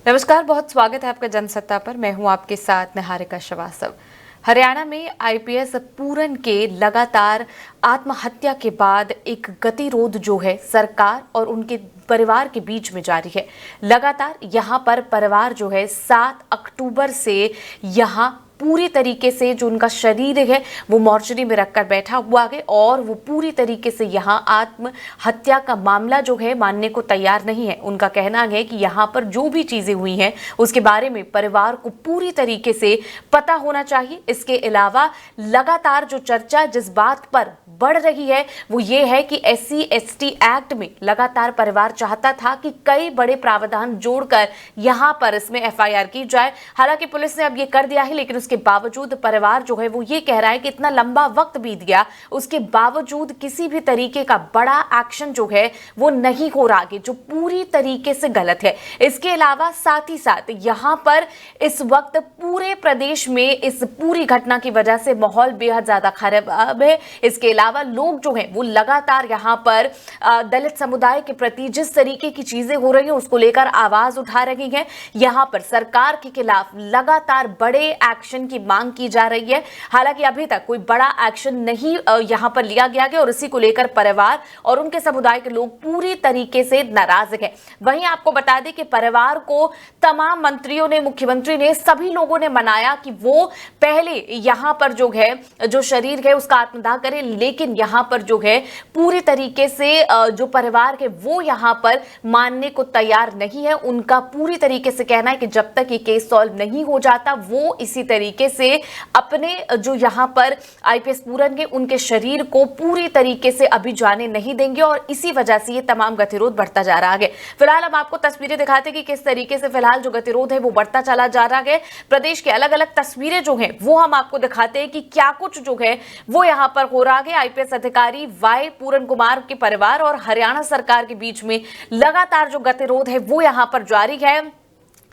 नमस्कार, बहुत स्वागत है आपका जनसत्ता पर। मैं हूं आपके साथ निहारिका श्रीवास्तव। हरियाणा में आईपीएस पूरन के लगातार आत्महत्या के बाद एक गतिरोध जो है सरकार और उनके परिवार के बीच में जारी है। लगातार यहां पर परिवार जो है 7 अक्टूबर से यहां पूरी तरीके से जो उनका शरीर है वो मॉर्चरी में रखकर बैठा हुआ है और वो पूरी तरीके से यहाँ आत्महत्या का मामला जो है मानने को तैयार नहीं है। उनका कहना है कि यहाँ पर जो भी चीजें हुई हैं उसके बारे में परिवार को पूरी तरीके से पता होना चाहिए। इसके अलावा लगातार जो चर्चा जिस बात पर बढ़ रही है वो ये है कि SC/ST एक्ट में लगातार परिवार चाहता था कि कई बड़े प्रावधान जोड़कर यहाँ पर इसमें FIR की जाए। हालांकि पुलिस ने अब ये कर दिया है, लेकिन उसके बावजूद परिवार जो है वो ये कह रहा है कि इतना लंबा वक्त बीत गया, उसके बावजूद किसी भी तरीके का बड़ा एक्शन जो है वो नहीं हो रहा, जो पूरी तरीके से गलत है। इसके अलावा साथ ही साथ यहाँ पर इस वक्त पूरे प्रदेश में इस पूरी घटना की वजह से माहौल बेहद ज्यादा खराब है। इसके अलावा लोग जो हैं वो लगातार यहाँ पर दलित समुदाय के प्रति जिस तरीके की चीजें हो रही हैं उसको लेकर आवाज उठा रही हैं। यहाँ पर सरकार के खिलाफ लगातार बड़े एक्शन की मांग की जा रही है। हालांकि अभी तक कोई बड़ा एक्शन नहीं यहाँ पर लिया गया है और इसी को लेकर परिवार और उनके समुदाय के लोग पूरी तरीके से नाराज हैं। वहीं आपको बता दें कि परिवार को तमाम मंत्रियों ने, मुख्यमंत्री ने, सभी लोगों ने मनाया कि वो पहले यहाँ पर जो है जो शरीर है उसका आत्मदाह करें, लेकिन यहाँ पर जो है पूरी तरीके से जो परिवार है वो यहाँ पर मानने को तैयार नहीं है। उनका पूरी तरीके से कहना है कि जब तक ये केस सॉल्व नहीं हो जाता वो इसी तरीके से अपने जो यहाँ पर आईपीएस पूरन के उनके शरीर को पूरी तरीके से अभी जाने नहीं देंगे और इसी वजह से ये तमाम गतिरोध बढ़ता जा रहा है। फिलहाल हम आपको तस्वीरें दिखाते हैं कि किस तरीके से फिलहाल जो गतिरोध है वो बढ़ता चला जा रहा है। प्रदेश के अलग अलग तस्वीरें जो है वो हम आपको दिखाते हैं कि क्या कुछ जो है वो यहाँ पर हो रहा है। आईपीएस अधिकारी वाई पूरन कुमार के परिवार और हरियाणा सरकार के बीच में लगातार जो गतिरोध है वो यहाँ पर जारी है।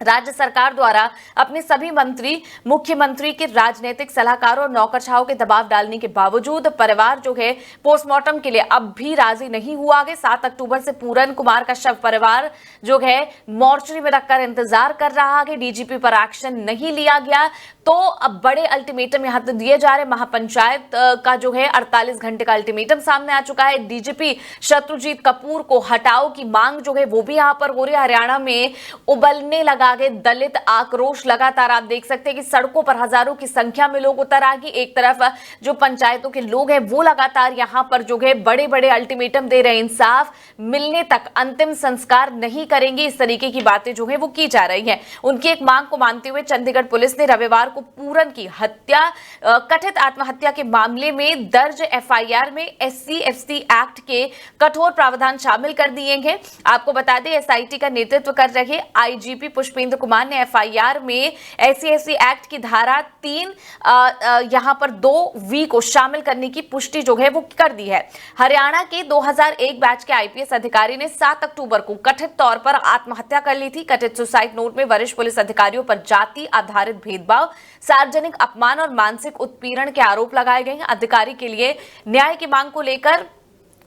राज्य सरकार द्वारा अपने सभी मंत्री, मुख्यमंत्री के राजनीतिक सलाहकारों और नौकरशाहों के दबाव डालने के बावजूद परिवार जो है पोस्टमार्टम के लिए अब भी राजी नहीं हुआ है। 7 अक्टूबर से पूरन कुमार का शव परिवार जो है मॉर्चरी में रखकर इंतजार कर रहा है। डीजीपी पर एक्शन नहीं लिया गया तो अब बड़े अल्टीमेटम यहां तो दिए जा रहे। महापंचायत का जो है 48 घंटे का अल्टीमेटम सामने आ चुका है। डीजीपी शत्रुजीत कपूर को हटाओ की मांग जो है वो भी यहां पर हो रही है। हरियाणा में उबलने लगा आगे दलित आक्रोश लगातार आप देख सकते हैं कि सड़कों पर हजारों की संख्या में लोग उतर आगे। एक तरफ जो पंचायतों के लोग हैं वो लगातार यहां पर जो है बड़े बड़े अल्टीमेटम दे रहे हैं, इंसाफ मिलने तक अंतिम संस्कार नहीं करेंगे, इस तरीके की बातें जो है वो की जा रही हैं। उनकी एक मांग को मानते हुए चंडीगढ़ पुलिस ने रविवार को पूरन की हत्या कथित आत्महत्या के मामले में दर्ज FIR में SC/ST एक्ट के कठोर प्रावधान शामिल कर दिए हैं। आपको बता दें SIT का नेतृत्व कर रहे IGP पुष्पेंद्र कुमार ने FIR में SC/ST एक्ट की धारा 3 यहां पर 2V को शामिल करने की पुष्टि जो है वो कर दी है। हरियाणा के 2001 बैच के आईपीएस अधिकारी ने 7 अक्टूबर को कथित तौर पर आत्महत्या कर ली थी। कथित सुसाइड नोट में वरिष्ठ पुलिस अधिकारियों पर जाति आधारित भेदभाव, सार्वजनिक अपमान और मानसिक उत्पीड़न के आरोप लगाए गए हैं। अधिकारी के लिए न्याय की मांग को लेकर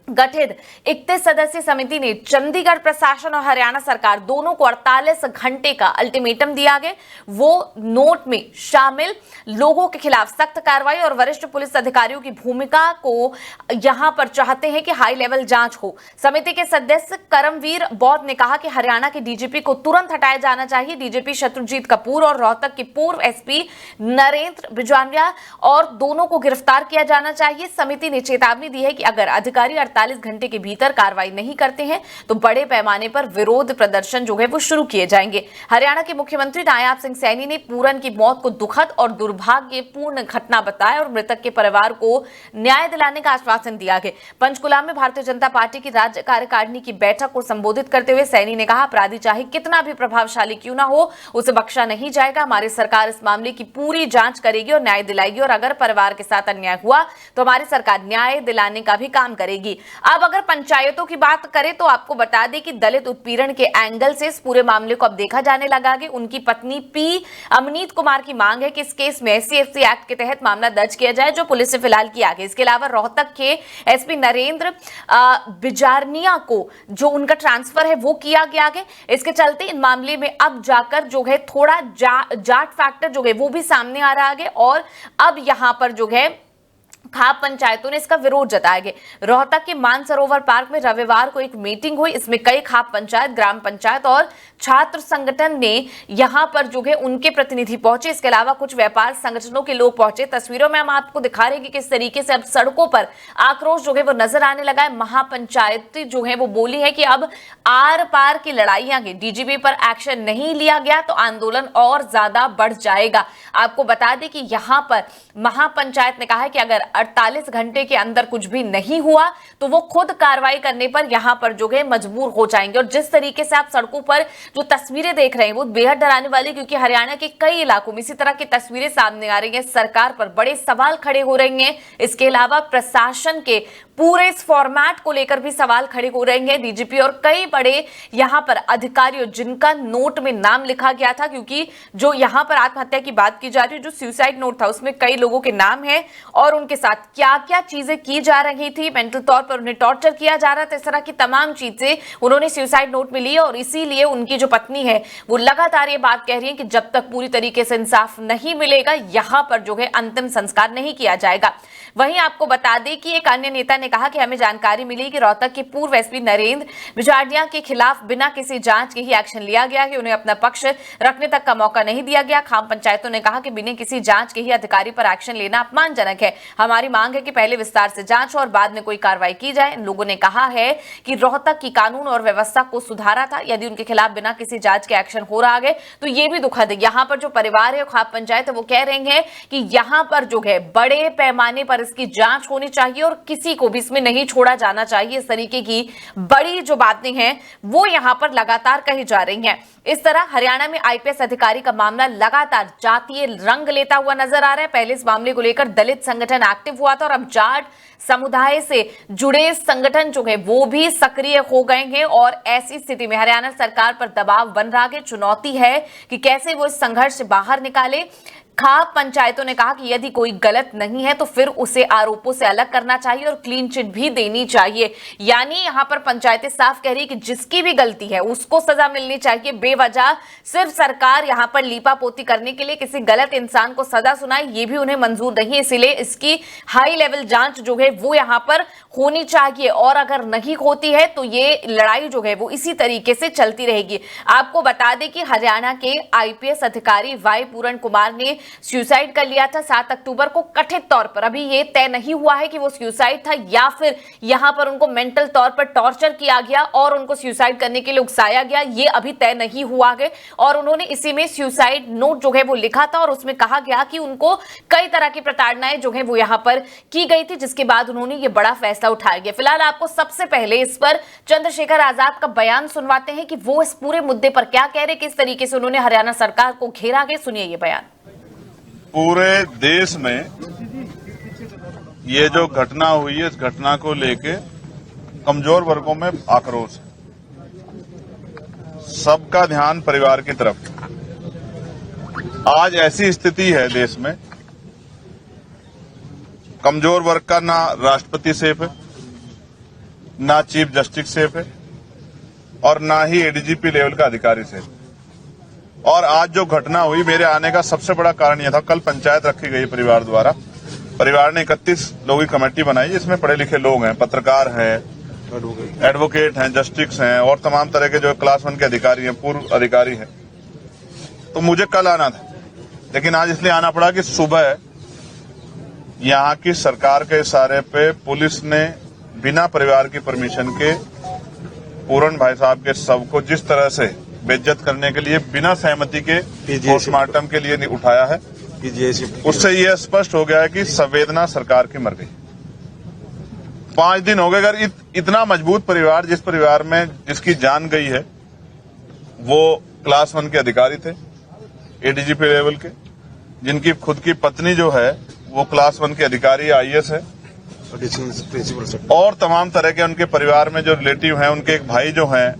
गठित 31 सदस्यीय समिति ने चंडीगढ़ प्रशासन और हरियाणा सरकार दोनों को 48 घंटे का अल्टीमेटम दिया गया। वो नोट में शामिल लोगों के खिलाफ सख्त कार्रवाई और वरिष्ठ पुलिस अधिकारियों की भूमिका को यहां पर चाहते हैं कि हाई लेवल जांच हो। समिति के सदस्य करमवीर बौद्ध ने कहा कि हरियाणा के डीजीपी को तुरंत हटाया जाना चाहिए। डीजीपी शत्रुजीत कपूर और रोहतक के पूर्व SP नरेंद्र बिजानिया और दोनों को गिरफ्तार किया जाना चाहिए। समिति ने चेतावनी दी है कि अगर अधिकारी 48 घंटे के भीतर कार्रवाई नहीं करते हैं तो बड़े पैमाने पर विरोध प्रदर्शन जो है वो शुरू किए जाएंगे। हरियाणा के मुख्यमंत्री नायाब सिंह सैनी ने पूरन की मौत को दुखद और दुर्भाग्यपूर्ण घटना बताया और मृतक के परिवार को न्याय दिलाने का आश्वासन दिया है। पंचकुला में भारतीय जनता पार्टी की राज्य कार्यकारिणी की बैठक को संबोधित करते हुए सैनी ने कहा, अपराधी चाहे कितना भी प्रभावशाली क्यों ना हो उसे बख्शा नहीं जाएगा। हमारी सरकार इस मामले की पूरी जांच करेगी और न्याय दिलाएगी और अगर परिवार के साथ अन्याय हुआ तो हमारी सरकार न्याय दिलाने का भी काम करेगी। अब अगर पंचायतों की बात करें तो आपको बता दें कि दलित उत्पीड़न के एंगल से इस पूरे मामले को अब देखा जाने लगा है। उनकी पत्नी पी अमनीत कुमार की मांग है कि इस केस में SC/ST एक्ट के तहत मामला दर्ज किया जाए, जो पुलिस ने फिलहाल किया है। इसके अलावा रोहतक के SP नरेंद्र बिजारनिया को जो उनका ट्रांसफर है वो किया गया है। इसके चलते इन मामले में अब जाकर जो है थोड़ा जाट फैक्टर जो है वो भी सामने आ रहा है और अब यहां पर जो है खाप पंचायतों ने इसका विरोध जताया गया। रोहतक के मानसरोवर पार्क में रविवार को एक मीटिंग हुई। इसमें कई खाप पंचायत, ग्राम पंचायत और छात्र संगठन ने यहां पर जो है उनके प्रतिनिधि पहुंचे। इसके अलावा कुछ व्यापार संगठनों के लोग पहुंचे। तस्वीरों में हम आपको दिखा रहे हैं कि किस तरीके से अब सड़कों पर आक्रोश जो है वो नजर आने लगा है। महापंचायत जो है वो बोली है कि अब आर पार की लड़ाइयां हैं, DGP पर एक्शन नहीं लिया गया तो आंदोलन और ज्यादा बढ़ जाएगा। आपको बता दें कि यहां पर महापंचायत ने कहा है कि अगर 48 घंटे के अंदर कुछ भी नहीं हुआ तो वो खुद कार्रवाई करने पर यहां पर जो है मजबूर हो जाएंगे। और जिस तरीके से आप सड़कों पर जो तस्वीरें देख रहे हैं वो बेहद डराने वाली, क्योंकि हरियाणा के कई इलाकों में इसी तरह की तस्वीरें सामने आ रही हैं। सरकार पर बड़े सवाल खड़े हो रहे हैं। इसके अलावा प्रशासन के पूरे इस फॉर्मेट को लेकर भी सवाल खड़े हो रहे हैं। DGP और कई बड़े यहां पर अधिकारियों जिनका नोट में नाम लिखा गया था, क्योंकि जो यहां पर आत्महत्या की बात की जा रही है, जो सुसाइड नोट था उसमें कई लोगों के नाम है और उनके साथ क्या क्या चीजें की जा रही थी, मेंटल तौर पर उन्हें टॉर्चर किया जा रहा था, इस तरह की तमाम चीजें उन्होंने सुसाइड नोट में ली। और इसीलिए उनकी जो पत्नी है वो लगातार ये बात कह रही है कि जब तक पूरी तरीके से इंसाफ नहीं मिलेगा यहां पर जो है अंतिम संस्कार नहीं किया जाएगा। वहीं आपको बता दें कि एक अन्य नेता ने कहा कि हमें जानकारी मिली कि रोहतक के पूर्व SP नरेंद्र बिजारनिया के खिलाफ बिना किसी जांच के ही एक्शन लिया गया कि उन्हें अपना पक्ष रखने तक का मौका नहीं दिया गया। खाप पंचायतों ने कहा कि बिना किसी जांच के ही अधिकारी पर एक्शन लेना अपमानजनक है। हमारी मांग है कि पहले विस्तार से जांच हो और बाद में कोई कार्रवाई की जाए। इन लोगों ने कहा है कि रोहतक की कानून और व्यवस्था को सुधारा था, यदि उनके खिलाफ बिना किसी जांच के एक्शन हो रहा है तो ये भी दुखद है। यहाँ पर जो परिवार है खाप पंचायत है वो कह रहे हैं कि यहाँ पर जो है बड़े पैमाने पर इसकी जांच होनी चाहिए और किसी को भी इसमें नहीं छोड़ा जाना चाहिए। इस तरीके की बड़ी जो बातें हैं वो यहाँ पर लगातार कही जा रही हैं। इस तरह हरियाणा में IPS अधिकारी का मामला लगातार जातीय रंग लेता हुआ नजर आ रहा है। पहले इस मामले को लेकर दलित संगठन एक्टिव हुआ था और अब जाट समुदाय से जुड़े संगठन जो है वो भी सक्रिय हो गए हैं और ऐसी स्थिति में हरियाणा सरकार पर दबाव बन रहा है। चुनौती है कि कैसे वो इस संघर्ष से बाहर निकाले। खाप पंचायतों ने कहा कि यदि कोई गलत नहीं है तो फिर उसे आरोपों से अलग करना चाहिए और क्लीन चिट भी देनी चाहिए। यानी यहां पर पंचायतें साफ कह रही कि जिसकी भी गलती है उसको सजा मिलनी चाहिए। बेवजह सिर्फ सरकार यहां पर लीपापोती करने के लिए किसी गलत इंसान को सजा सुनाए ये भी उन्हें मंजूर नहीं है। इसलिए इसकी हाई लेवल जांच जो है वो यहां पर होनी चाहिए और अगर नहीं होती है तो ये लड़ाई जो है वो इसी तरीके से चलती रहेगी। आपको बता दें कि हरियाणा के IPS अधिकारी Y पूरण कुमार ने सुसाइड कर लिया था 7 अक्टूबर को कथित तौर पर। अभी ये तय नहीं हुआ है कि वो सुसाइड था या फिर यहां पर उनको मेंटल तौर पर टॉर्चर किया गया और उनको सुसाइड करने के लिए उकसाया गया, ये अभी तय नहीं हुआ है। और उन्होंने इसी में सुसाइड नोट जो है वो लिखा था और उसमें कहा गया कि उनको कई तरह की प्रताड़नाएं जो है वो यहां पर की गई थी, जिसके बाद उन्होंने ये बड़ा फैसला उठाया गया। फिलहाल आपको सबसे पहले इस पर चंद्रशेखर आजाद का बयान सुनवाते हैं कि वो इस पूरे मुद्दे पर क्या कह रहे, किस तरीके से उन्होंने हरियाणा सरकार को घेरा है। सुनिए ये बयान। पूरे देश में ये जो घटना हुई है इस घटना को लेके कमजोर वर्गों में आक्रोश है। सबका ध्यान परिवार की तरफ। आज ऐसी स्थिति है देश में, कमजोर वर्ग का ना राष्ट्रपति सेफ है, ना चीफ जस्टिस सेफ है और ना ही ADGP लेवल का अधिकारी सेफ। और आज जो घटना हुई, मेरे आने का सबसे बड़ा कारण यह था, कल पंचायत रखी गई परिवार द्वारा। परिवार ने 31 लोगों की कमेटी बनाई जिसमें पढ़े लिखे लोग हैं, पत्रकार हैं, एडवोकेट हैं, जस्टिस हैं और तमाम तरह के जो क्लास 1 के अधिकारी हैं, पूर्व अधिकारी हैं। तो मुझे कल आना था लेकिन आज इसलिए आना पड़ा कि सुबह यहाँ की सरकार के इशारे पे पुलिस ने बिना परिवार की परमिशन के पूरण भाई साहब के शव को जिस तरह से बेइज्जत करने के लिए बिना सहमति के पोस्टमार्टम के लिए उठाया है, उससे यह स्पष्ट हो गया है कि संवेदना सरकार की मर गई। 5 दिन हो गए। अगर इतना मजबूत परिवार, जिस परिवार में जिसकी जान गई है वो क्लास 1 के अधिकारी थे, ADGP लेवल के, जिनकी खुद की पत्नी जो है वो क्लास 1 के अधिकारी IAS है, प्रिंसिपल से और तमाम तरह के उनके परिवार में जो रिलेटिव हैं, उनके एक भाई जो हैं,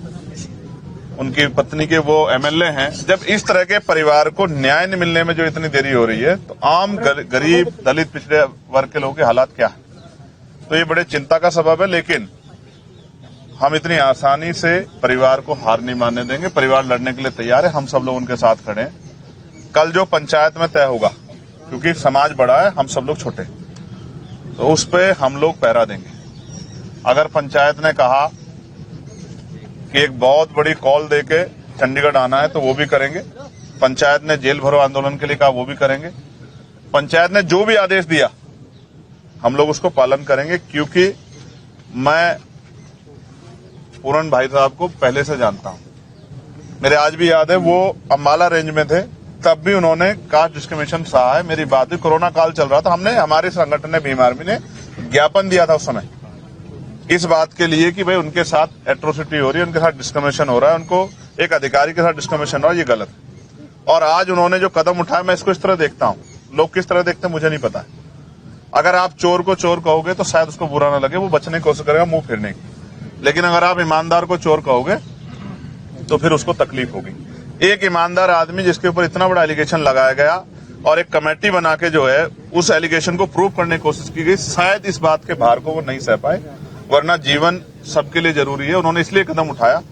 उनकी पत्नी के वो एमएलए हैं। जब इस तरह के परिवार को न्याय न मिलने में जो इतनी देरी हो रही है, तो आम गरीब दलित पिछड़े वर्ग के लोगों के हालात क्या है? तो ये बड़े चिंता का सबब है। लेकिन हम इतनी आसानी से परिवार को हार नहीं मानने देंगे। परिवार लड़ने के लिए तैयार है, हम सब लोग उनके साथ खड़े हैं। कल जो पंचायत में तय होगा, क्योंकि समाज बड़ा है, हम सब लोग छोटे, तो उस पे हम लोग पहरा देंगे। अगर पंचायत ने कहा कि एक बहुत बड़ी कॉल देके चंडीगढ़ आना है, तो वो भी करेंगे। पंचायत ने जेल भरो आंदोलन के लिए कहा, वो भी करेंगे। पंचायत ने जो भी आदेश दिया, हम लोग उसको पालन करेंगे, क्योंकि मैं पूरन भाई साहब को पहले से जानता हूं। मेरे आज भी याद है, वो अम्बाला रेंज में थे, तब भी उन्होंने कास्ट डिस्क्रिमिनेशन सहा है। मेरी बात हुई, कोरोना काल चल रहा था, हमने, हमारे संगठन ने, भीम आर्मी ने ज्ञापन दिया था उस समय इस बात के लिए कि भाई उनके साथ एट्रोसिटी हो रही है, उनके साथ डिस्क्रिमिनेशन हो रहा है, उनको एक अधिकारी के साथ डिस्क्रिमिनेशन हो रहा है, ये गलत है। और आज उन्होंने जो कदम उठाया, मैं इसको इस तरह देखता हूं। लोग किस तरह देखते हैं मुझे नहीं पता है। अगर आप चोर को चोर कहोगे तो शायद उसको बुरा ना लगे, वो बचने की कोशिश करेगा मुंह फिरने की। लेकिन अगर आप ईमानदार को चोर कहोगे तो फिर उसको तकलीफ होगी। एक ईमानदार आदमी जिसके ऊपर इतना बड़ा एलिगेशन लगाया गया और एक कमेटी बना के जो है उस एलिगेशन को प्रूव करने की कोशिश की गई, शायद इस बात के भार को वो नहीं सह पाए, वरना जीवन सबके लिए जरूरी है। उन्होंने इसलिए कदम उठाया।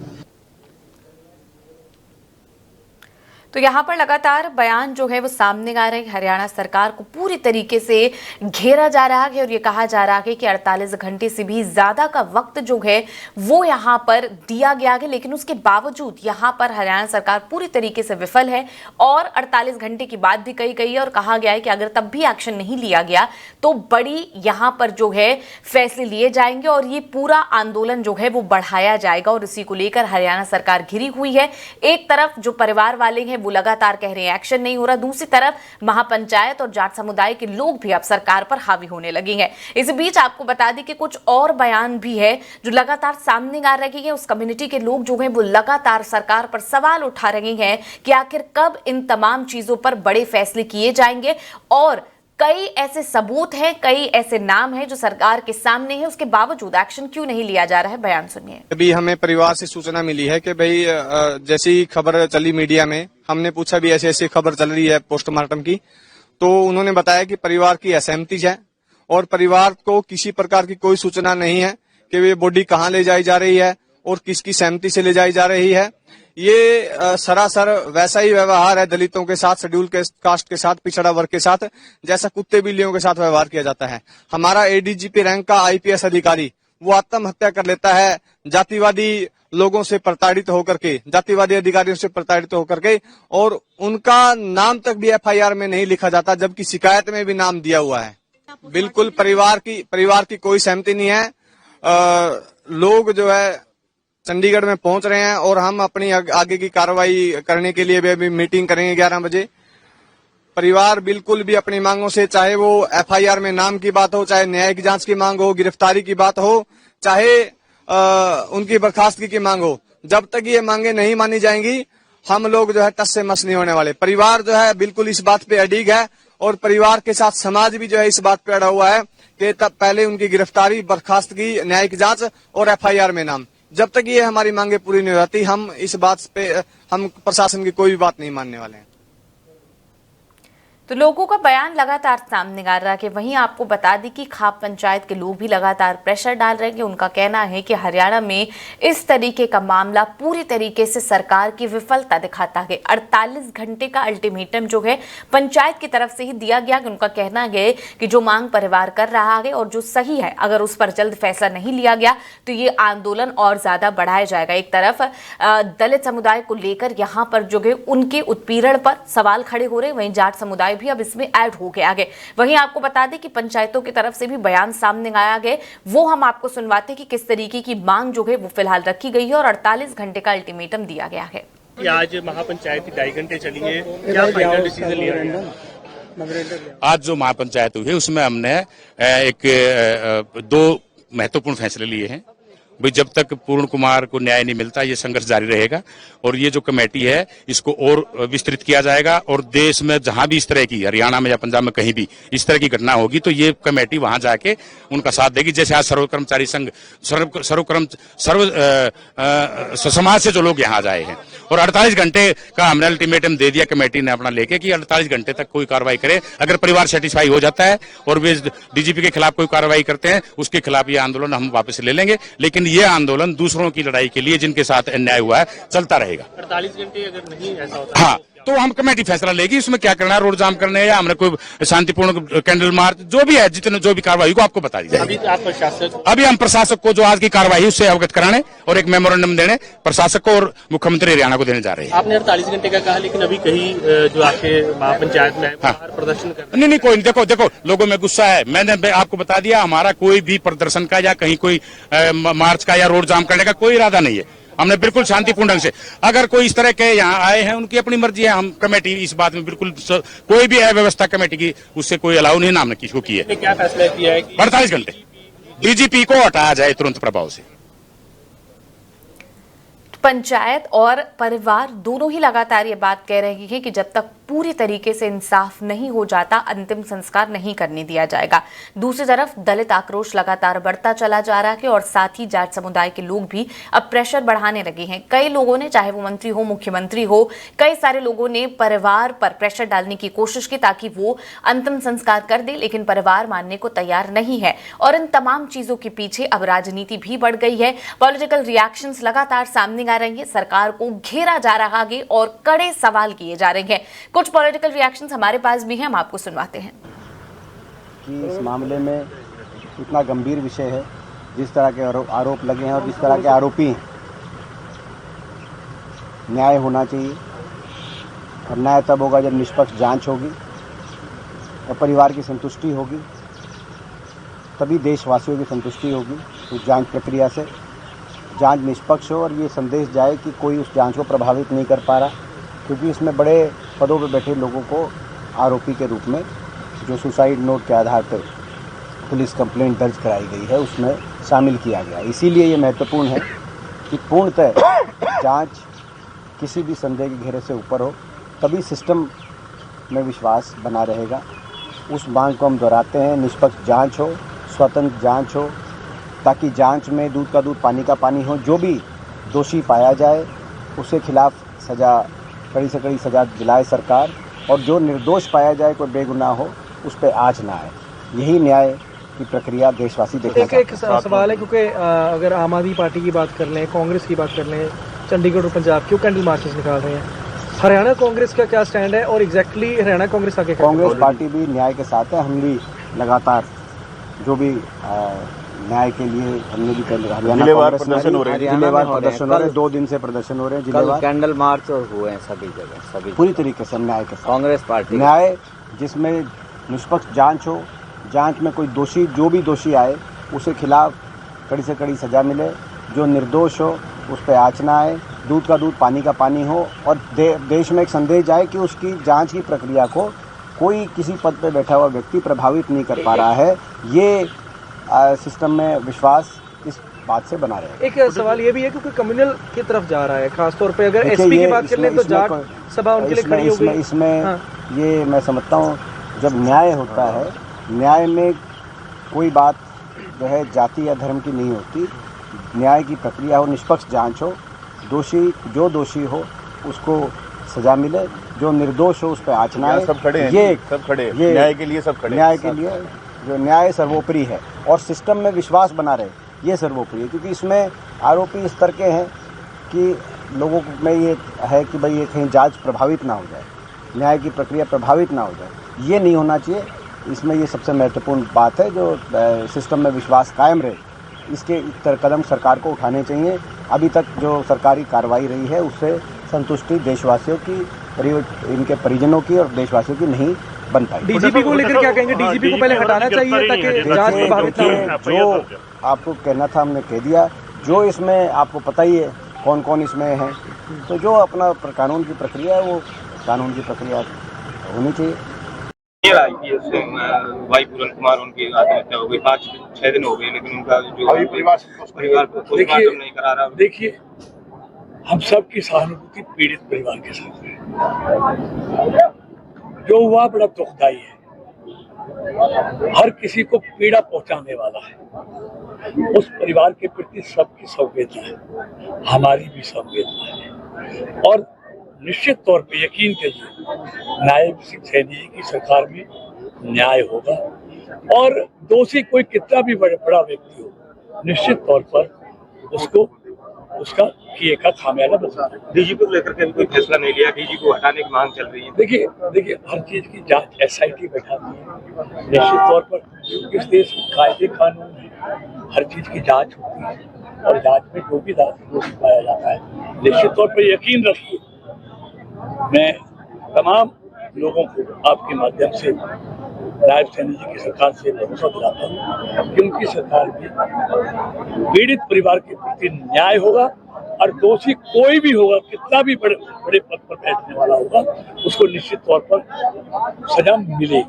तो यहाँ पर लगातार बयान जो है वो सामने आ रहे हैं। हरियाणा सरकार को पूरी तरीके से घेरा जा रहा है और ये कहा जा रहा है कि 48 घंटे से भी ज्यादा का वक्त जो है वो यहाँ पर दिया गया है, लेकिन उसके बावजूद यहाँ पर हरियाणा सरकार पूरी तरीके से विफल है। और 48 घंटे की बात भी कही गई है और कहा गया है कि अगर तब भी एक्शन नहीं लिया गया तो बड़ी यहाँ पर जो है फैसले लिए जाएंगे और ये पूरा आंदोलन जो है वो बढ़ाया जाएगा। और इसी को लेकर हरियाणा सरकार घिरी हुई है। एक तरफ जो परिवार वाले हैं वो लगातार कह रहे हैं एक्शन नहीं हो रहा, दूसरी तरफ महापंचायत और जाट समुदाय के लोग भी अब सरकार पर हावी होने लगे हैं। इस बीच आपको बता दें कि कुछ और बयान भी है जो लगातार सामने आ रहे हैं। उस कम्युनिटी के लोग जो हैं वो लगातार सरकार पर सवाल उठा रहे हैं कि आखिर कब इन तमाम चीजों पर बड़े फैसले किए जाएंगे। और कई ऐसे सबूत हैं, कई ऐसे नाम हैं जो सरकार के सामने है, उसके बावजूद एक्शन क्यों नहीं लिया जा रहा है। बयान सुनिए। अभी हमें परिवार से सूचना मिली है कि भाई जैसी खबर चली मीडिया में, हमने पूछा भी ऐसी ऐसी खबर चल रही है पोस्टमार्टम की, तो उन्होंने बताया कि परिवार की असहमति है और परिवार को किसी प्रकार की कोई सूचना नहीं है कि वे बॉडी कहाँ ले जाई जा रही है और किसकी सहमति से ले जाई जा रही है। ये सरासर वैसा ही व्यवहार है दलितों के साथ, शेड्यूल कास्ट के साथ, पिछड़ा वर्ग के साथ, जैसा कुत्ते बिल्लियों के साथ व्यवहार किया जाता है। हमारा एडीजीपी रैंक का आईपीएस अधिकारी वो आत्महत्या कर लेता है जातिवादी लोगों से प्रताड़ित होकर के, जातिवादी अधिकारियों से प्रताड़ित होकर के, और उनका नाम तक भी एफआईआर में नहीं लिखा जाता, जबकि शिकायत में भी नाम दिया हुआ है। बिल्कुल परिवार की कोई सहमति नहीं है। लोग जो है चंडीगढ़ में पहुंच रहे हैं और हम अपनी आगे की कार्रवाई करने के लिए भी अभी मीटिंग करेंगे 11 बजे। परिवार बिल्कुल भी अपनी मांगों से, चाहे वो एफआईआर में नाम की बात हो, चाहे न्यायिक जांच की मांग हो, गिरफ्तारी की बात हो, चाहे उनकी बर्खास्तगी की मांग हो, जब तक ये मांगे नहीं मानी जाएंगी हम लोग जो है टस से मस नहीं होने वाले। परिवार जो है बिल्कुल इस बात पे अडिग है और परिवार के साथ समाज भी जो है इस बात पे अड़ा हुआ है कि तब पहले उनकी गिरफ्तारी, बर्खास्तगी, न्यायिक जांच और एफआईआर में नाम। जब तक ये हमारी मांगे पूरी नहीं हो जाती, हम इस बात पे, हम प्रशासन की कोई भी बात नहीं मानने वाले हैं। तो लोगों का बयान लगातार सामने आ रहा है। वहीं आपको बता दें कि खाप पंचायत के लोग भी लगातार प्रेशर डाल रहे हैं कि उनका कहना है कि हरियाणा में इस तरीके का मामला पूरी तरीके से सरकार की विफलता दिखाता है। 48 घंटे का अल्टीमेटम जो है पंचायत की तरफ से ही दिया गया। उनका कहना है कि जो मांग परिवार कर रहा है और जो सही है, अगर उस पर जल्द फैसला नहीं लिया गया तो ये आंदोलन और ज्यादा बढ़ाया जाएगा। एक तरफ दलित समुदाय को लेकर यहाँ पर जो है उनके उत्पीड़न पर सवाल खड़े हो रहे, वहीं जाट समुदाय भी अब इसमें ऐड हो गया है। वहीं आपको बता दें कि पंचायतों की तरफ से भी बयान सामने आया है, वो हम आपको सुनवाते कि किस तरीके की मांग जो है वो फिलहाल रखी गई है और 48 घंटे का अल्टीमेटम दिया गया है। आज महापंचायत 2.5 घंटे चली है, क्या फाइनल डिसीजन लिया गया? आज जो महापंचायत हुई है उसमें हमने दो महत्वपूर्ण फैसले लिए हैं भाई जब तक पूर्ण कुमार को न्याय नहीं मिलता ये संघर्ष जारी रहेगा और ये जो कमेटी है इसको और विस्तृत किया जाएगा और देश में जहां भी इस तरह की हरियाणा में या पंजाब में कहीं भी इस तरह की घटना होगी तो ये कमेटी वहां जाके उनका साथ देगी। जैसे आज सर्व कर्मचारी संघ समाज से जो लोग यहाँ आए हैं और 48 घंटे का हमने अल्टीमेटम दे दिया कमेटी ने अपना लेके कि 48 घंटे तक कोई कार्रवाई करे। अगर परिवार सेटिस्फाई हो जाता है और वे डीजीपी के खिलाफ कोई कार्रवाई करते हैं उसके खिलाफ ये आंदोलन हम वापस ले लेंगे, लेकिन ये आंदोलन दूसरों की लड़ाई के लिए जिनके साथ अन्याय हुआ है चलता रहेगा। 48 घंटे अगर नहीं ऐसा होता हाँ तो हम कमेटी फैसला लेगी उसमें क्या करना है, रोड जाम करने या हमने कोई शांतिपूर्ण कैंडल मार्च जो भी है जितने जो भी कार्रवाई को आपको बता दी जाएगी। अभी हम प्रशासक को जो आज की कार्रवाई उससे अवगत कराने और एक मेमोरेंडम देने प्रशासक को और मुख्यमंत्री हरियाणा को देने जा रहे हैं। आपने 48 घंटे का कहा लेकिन अभी कहीं जो आपके पंचायत में प्रदर्शन कर नहीं कोई देखो लोगों में गुस्सा है। मैंने आपको बता दिया हमारा कोई भी प्रदर्शन का या कहीं कोई मार्च का या रोड जाम करने का कोई इरादा नहीं है। हमने बिल्कुल शांतिपूर्ण ढंग से, अगर कोई इस तरह के यहाँ आए हैं उनकी अपनी मर्जी है, हम कमेटी इस बात में बिल्कुल कोई भी अव्यवस्था कमेटी की उससे कोई अलाउ नहीं नाम किसको की है। क्या फैसला किया है 48 घंटे डीजीपी को हटाया जाए तुरंत प्रभाव से। पंचायत और परिवार दोनों ही लगातार ये बात कह रहे हैं कि जब तक पूरी तरीके से इंसाफ नहीं हो जाता अंतिम संस्कार नहीं करने दिया जाएगा। दूसरी तरफ दलित आक्रोश लगातार बढ़ता चला जा रहा है और साथ ही जाट समुदाय के लोग भी अब प्रेशर बढ़ाने लगे हैं। कई लोगों ने, चाहे वो मंत्री हो, मुख्यमंत्री हो, कई सारे लोगों ने परिवार पर प्रेशर डालने की कोशिश की ताकि वो अंतिम संस्कार कर दे, लेकिन परिवार मानने को तैयार नहीं है। और इन तमाम चीजों के पीछे अब राजनीति भी बढ़ गई है। पॉलिटिकल रिएक्शंस लगातार सामने आ रही है, सरकार को घेरा जा रहा है और कड़े सवाल किए जा रहे हैं। कुछ पॉलिटिकल रिएक्शंस हमारे पास भी हैं, हम आपको सुनवाते हैं कि इस मामले में इतना गंभीर विषय है, जिस तरह के आरोप लगे हैं और जिस तरह के आरोपी हैं, न्याय होना चाहिए। और न्याय तब होगा जब निष्पक्ष जांच होगी और परिवार की संतुष्टि होगी, तभी देशवासियों की संतुष्टि होगी उस जांच प्रक्रिया से। जांच निष्पक्ष हो और ये संदेश जाए कि कोई उस जांच को प्रभावित नहीं कर पा रहा, क्योंकि इसमें बड़े पदों पर बैठे लोगों को आरोपी के रूप में जो सुसाइड नोट के आधार पर पुलिस कंप्लेंट दर्ज कराई गई है उसमें शामिल किया गया। इसीलिए ये महत्वपूर्ण है कि पूर्णतः जांच किसी भी संदेह के घेरे से ऊपर हो, तभी सिस्टम में विश्वास बना रहेगा। उस मांग को हम दोहराते हैं, निष्पक्ष जांच हो, स्वतंत्र जांच हो, ताकि जांच में दूध का दूध पानी का पानी हो। जो भी दोषी पाया जाए उसके खिलाफ सज़ा, कड़ी से कड़ी सज़ा दिलाए सरकार, और जो निर्दोष पाया जाए, कोई बेगुनाह हो, उस पर आँच ना आए। यही न्याय की प्रक्रिया देशवासी देखना चाहते हैं। एक सवाल है, क्योंकि अगर आम आदमी पार्टी की बात कर लें, कांग्रेस की बात कर लें, चंडीगढ़ और पंजाब क्यों कैंडल मार्चेस निकाल रहे हैं, हरियाणा कांग्रेस का क्या स्टैंड है और एग्जैक्टली हरियाणा कांग्रेस आगे? कांग्रेस पार्टी भी न्याय के साथ है। हम भी लगातार जो भी न्याय के लिए हमने भी हरियाणा कांग्रेस प्रदर्शन हो रहे हैं, जिलेवार प्रदर्शन हो रहे हैं, 2 दिन से प्रदर्शन हो रहे हैं जिलेवार। कैंडल मार्च और हुए हैं सभी जगह, सभी पूरी तरीके से न्याय के साथ कांग्रेस पार्टी न्याय, जिसमें निष्पक्ष जांच हो, जांच में कोई दोषी, जो भी दोषी आए उसके खिलाफ कड़ी से कड़ी सजा मिले, जो निर्दोष हो उस पर आँच ना आए, दूध का दूध पानी का पानी हो, और देश में एक संदेश जाए कि उसकी जांच की प्रक्रिया को कोई किसी पद पर बैठा हुआ व्यक्ति प्रभावित नहीं कर पा रहा है। ये सिस्टम में विश्वास इस बात से बना रहे। एक सवाल ये भी है क्योंकि कम्युनल की तरफ जा रहा है, खासतौर पे अगर एसपी की बात कर लें तो जाट सभा उनके लिए खड़ी हो गई। इसमें हाँ। ये मैं समझता हूँ, जब न्याय होता है, न्याय में कोई बात जो है जाति या धर्म की नहीं होती। न्याय की प्रक्रिया हो, निष्पक्ष जांच हो, जो दोषी हो उसको सजा मिले, जो निर्दोष हो उस पर आँच ना आए। सब खड़े हैं, ये सब खड़े, न्याय के लिए सब खड़े, न्याय के लिए जो न्याय सर्वोपरि है और सिस्टम में विश्वास बना रहे, ये सर्वोपरि है। क्योंकि इसमें आरोपी इस तरह के हैं कि लोगों में ये है कि भाई ये कहीं जांच प्रभावित ना हो जाए, न्याय की प्रक्रिया प्रभावित ना हो जाए। ये नहीं होना चाहिए। इसमें ये सबसे महत्वपूर्ण बात है, जो सिस्टम में विश्वास कायम रहे, इसके कदम सरकार को उठाने चाहिए। अभी तक जो सरकारी कार्रवाई रही है उससे संतुष्टि देशवासियों की, इनके परिजनों की और देशवासियों की नहीं बन पाई। डीजीपी को लेकर क्या कहेंगे? डीजीपी को पहले हटाना चाहिए ताकि जांच प्रभावित ना हो। जो आपको कहना था हमने कह दिया। जो इसमें आपको पता ही है कौन कौन इसमें है, तो जो अपना कानून की प्रक्रिया है वो कानून की प्रक्रिया होनी चाहिए। IPS वाई पूरन कुमार उनकी आत्महत्या हो गई 5-6 दिन हो गए, लेकिन उनका जो परिवार पोस्टमार्टम नहीं करा रहा। देखिए, हम सब की सहानुभूति पीड़ित परिवार के साथ है। जो हुआ बड़ा दुखदाई है, हर किसी को पीड़ा पहुंचाने वाला है। उस परिवार के प्रति सबकी संवेदना है, हमारी भी संवेदना है और निश्चित तौर पे यकीन करिए नायब सिंह सैनी जी की सरकार में न्याय होगा और दोषी कोई कितना भी बड़ा व्यक्ति हो, निश्चित तौर पर उसको उसका किए का खामियाजा भुगतना। डीजीपी को लेकर के कोई फैसला नहीं लिया, डीजी को हटाने की मांग चल रही है। देखिए हर चीज की जांच SIT बैठाती है, निश्चित तौर पर इस देश में कायदे कानून है, हर चीज की जांच होती है और जांच में जो भी दोषी पाया जाता है, निश्चित तौर पर यकीन रखिए मैं तमाम लोगों को आपके माध्यम से नायब सैनी जी की सरकार से भरोसा दिलाता हूँ कि उनकी सरकार में पीड़ित परिवार के प्रति न्याय होगा और दोषी कोई भी होगा, कितना भी बड़े पद पर बैठने वाला होगा, उसको निश्चित तौर पर सजा मिलेगी।